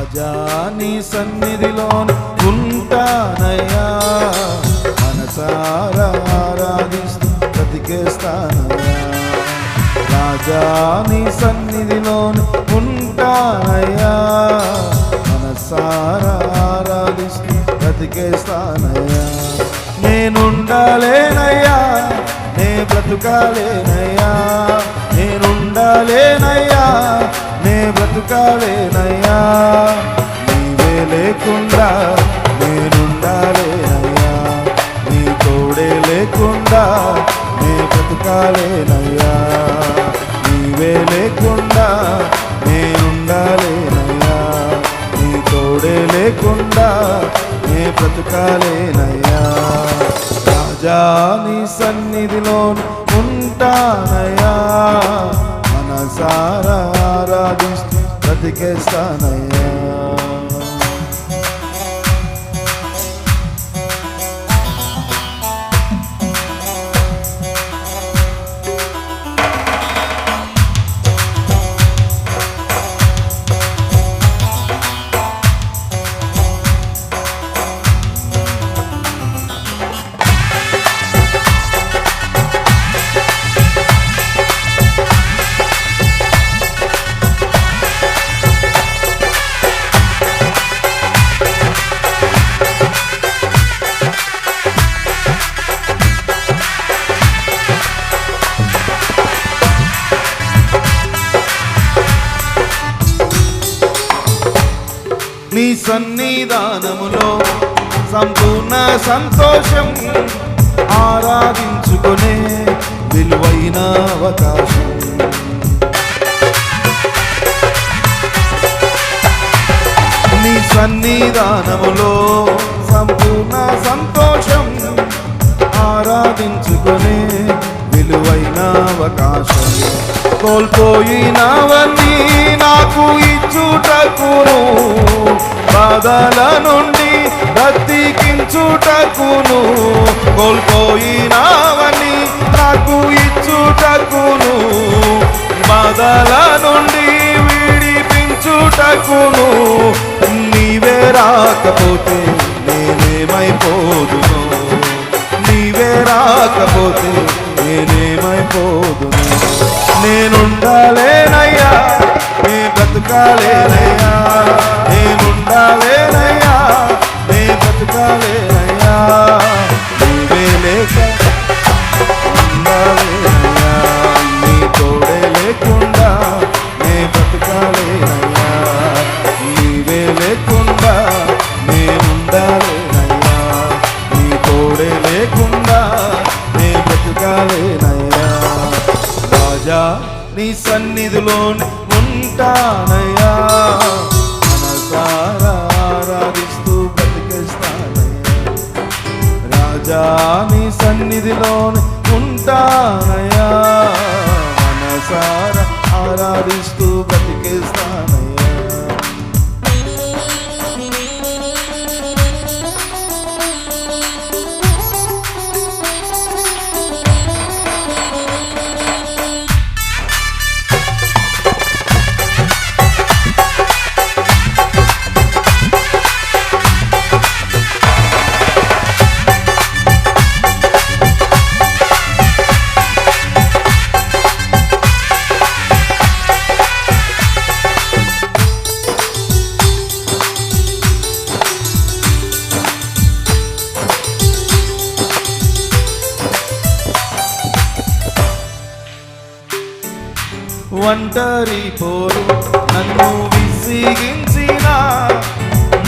రాజా నీ సన్నిధిలో ఉంటానయ్యా, మనసారా ఆరాధిస్తూ బ్రతికేస్తానయ్యా. రాజా నీ సన్నిధిలో ఉంటానయ్యా, మనసారా ఆరాధిస్తూ బ్రతికేస్తానయ్యా. నేనుండాలేనయ్యా, నే బ్రతుకాలేనయ్యా, నేనుండాలేనయ్యా, నే బ్రతుకాలేనయ్యా. నీవే లేకుండా నేనుండాలేనయ్యా, నీ తోడే లేకుండా నే బ్రతుకాలేనయ్యా. నీవే లేకుండా నేనుండాలేనయ్యా, నీ తోడే లేకుండా నే బ్రతుకాలేనయ్యా. రాజా నీ సన్నిధిలో ఉంటానయ్యా, మనసారా ఆరాధిస్తూ బ్రతికేస్తానయ్యా. నీ సన్నిధానములో సంపూర్ణ సంతోషం, ఆరాధించుకునే విలువైన అవకాశం. నీ సన్నిధానములో సంపూర్ణ సంతోషం, ఆరాధించుకునే విలువైన అవకాశం. కోల్పోయినవన్నీ నాకు ఇచ్చుటకును, బాధల నుండి బ్రతికించుటకును. కోల్పోయినవన్నీ నాకు ఇచ్చుటకును, బాధల నుండి విడిపించుటకును. నీవే రాకపోతే నేనేమైపోదును, నీవే రాకపోతే నేనేమైపోదును. నేనుండాలేనయ్యా, నే బ్రతుకాలేనయ్యా, నేనుండాలేనయ్యా, నే బ్రతుకాలేనయ్యా. నీవే లేక ఉండాలేనయ్యా, నీ తోడే లేకుండా నే బ్రతుకాలేనయ్యా. నీవే లేకుండా నేనుండాలేనయ్యా, నీ తోడే లేకుండా నే బ్రతుకాలేనయ్యా. రాజా నీ సన్నిధిలో ఉంటానయ్యా, మనసారా ఆరాధిస్తూ బ్రతికేస్తానయ్యా. రాజా నీ సన్నిధిలో ఉంటానయ్యా, మనసారా ఆరాధిస్తూ బ్రతికేస్తానయ్యా. ఒంటరి పోరు నన్ను విసిగించిన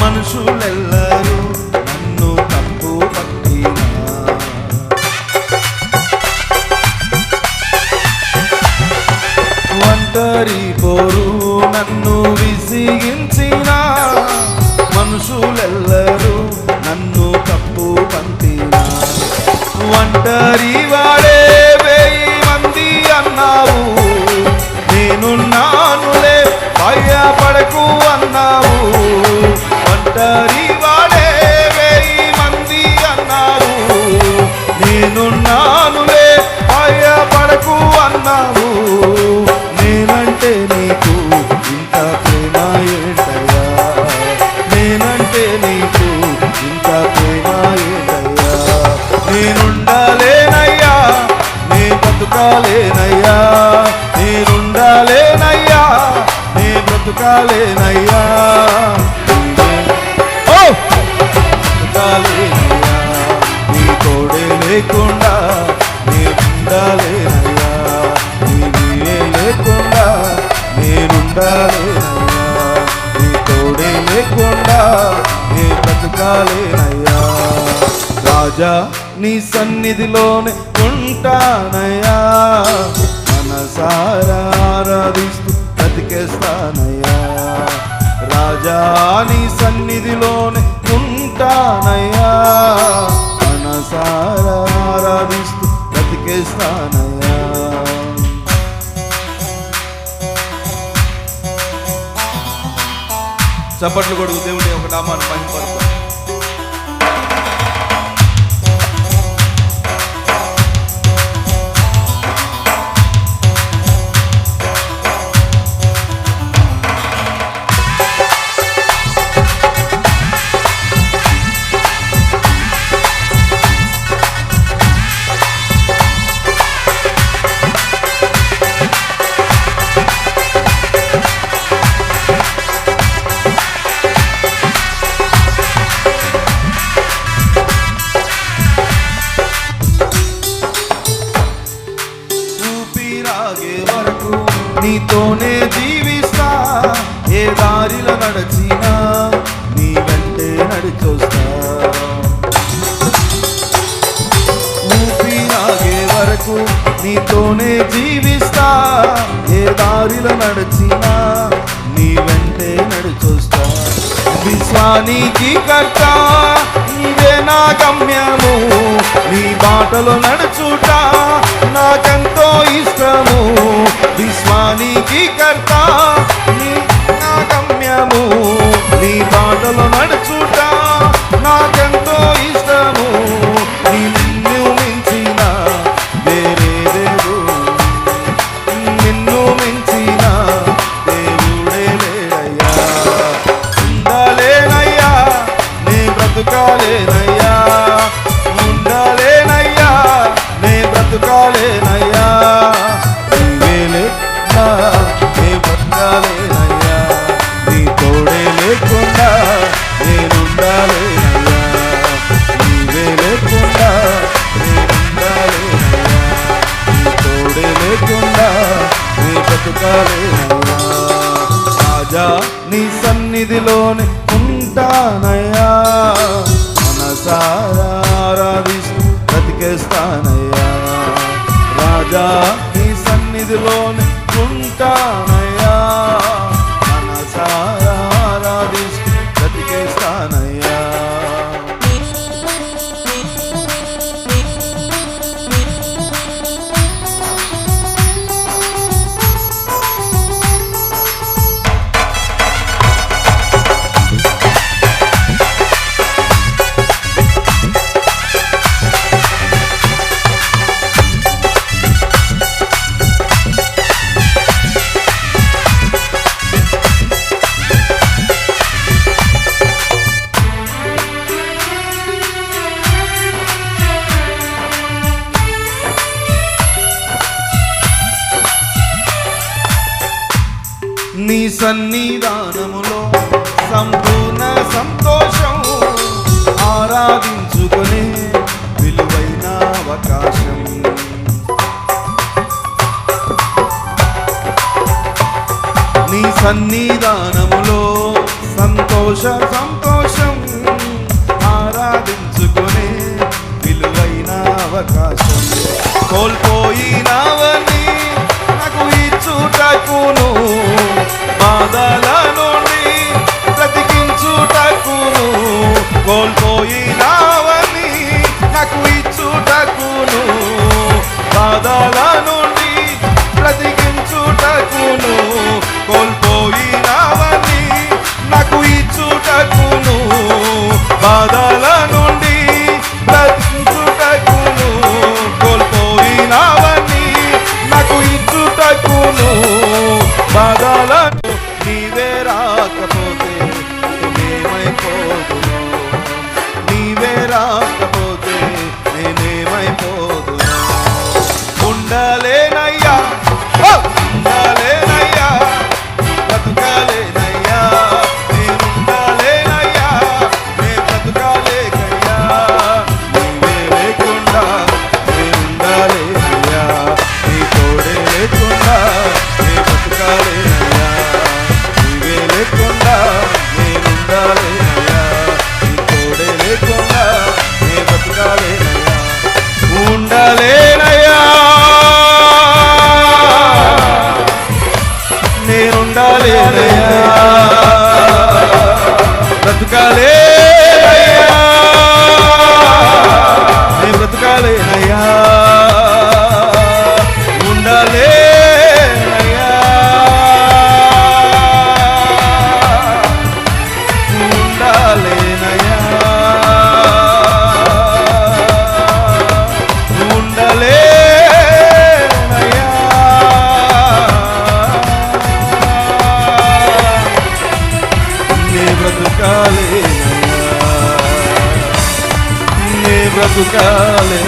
మనుషులెల్లరూ నన్ను తప్పు పట్టిన. ఒంటరి పోరు నన్ను విసిగించిన మనుషులెల్లరూ నన్ను తప్పు పట్టిన. ఒంటరి వాడే 1000 మంది అన్నావు, నేనున్నానులే భయపడకు అన్నావు. ఒంటరి వాడే 1000 మంది అన్నావు, నేనున్నానులే భయపడకు అన్నావు. నేనంటే నీకు ఇంత ప్రేమ ఏంటయ్యా, బ్రతుకాలేనయ్యా బ్రతుకాలేనయ్యా నీ తోడే లేకుండా నేనుండాలేనయ్యా నీవే లేకుండా నేనుండాలేనయ్యా నీ తోడే లేకుండా నే బ్రతుకాలేనయ్యా రాజా నీ సన్నిధిలోనే ఉంటానయ్యా మనసారా ఆరాధిస్తూ బ్రతికేస్తానయ్యా రాజా నీ సన్నిధిలోనే ఉంటానయ్యా మనసారా ఆరాధిస్తూ బ్రతికేస్తానయ్యా చప్పట్లు కొడుకు దేవుడి ఒక నామాన్ని మహిమపరుస్తాం నీతోనే జీవిస్తా ఏ దారిలో నడిచినా నీ వెంటే నడిచొస్తా ఊపిరాగే వరకు నీతోనే జీవిస్తా ఏ దారిలో నడిచినా నీ వెంటే నడిచొస్తా విశ్వానికి కర్త నీవే నా గమ్యము నీ బాటలో నడుచుట నాకెంతో ఇష్టము విశ్వానికి కర్త నీ నా గమ్యము నీ బాటలో నడుచుట నాకెంతో ఇష్టము నిన్ను మించిన వేరే దేవుడు నిన్ను మించిన దేవుడే లేడయ్యా ఉండాలేనయ్యా నే బ్రతుకాలేనయ్యా ఉండాలేనయ్యా నే బ్రతుకాలేనయ్యా నీవే లేకుండా నే బ్రతకాలేనయ్యా నీ తోడే లేకుండా నేనుండాలేనయ్యా నీవే లేకుండా నేనుండాలేనయ్యా నీ తోడే లేకుండా నే బ్రతకాలేనయ్యా రాజా నీ సన్నిధిలోనే ఉంటానయ్యా మనసారా ఆరాధిస్తూ బ్రతికేస్తానయ్యా రాజా నీ సన్నిధిలోనే ఉంటానయ్యా మనసారా ఆరాధిస్తూ బ్రతికేస్తానయ్యా నీ సన్నిధానములో సంపూర్ణ సంతోషం ఆరాధించుకునే విలువైన అవకాశం నీ సన్నిధానములో సంతోషం ఆరాధించుకునే విలువైన అవకాశం కోల్పోయినవన్నీ నాకు ఇచ్చుటకును బాధల నుండి బ్రతికించుటకును కోల్పోయినవన్నీ నాకు ఇచ్చుటకును బాధల నుండి బ్రతికించుటకును కోల్పోయినవన్నీ నాకు ఇచ్చుటకును బాధల నుండి బ్రతికించుటకును కోల్పోయినవన్నీ నాకు ఇచ్చుటకును బాధలను నీవే రాకపోతే నేనేమైపోదును నీవే రాకపోతే నేనేమైపోదును ఉండలేనయ్యా ఉండలేనయ్యా బ్రతుకలేనయ్యా బ్రతకాలేనయ్యా, నే బ్రతకాలేనయ్యా, ఉండాలేనయ్యా, ఉండాలేనయ్యా, ఉండాలేనయ్యా, నే బ్రతకాలేనయ్యా, నే బ్రతకాలేనయ్యా.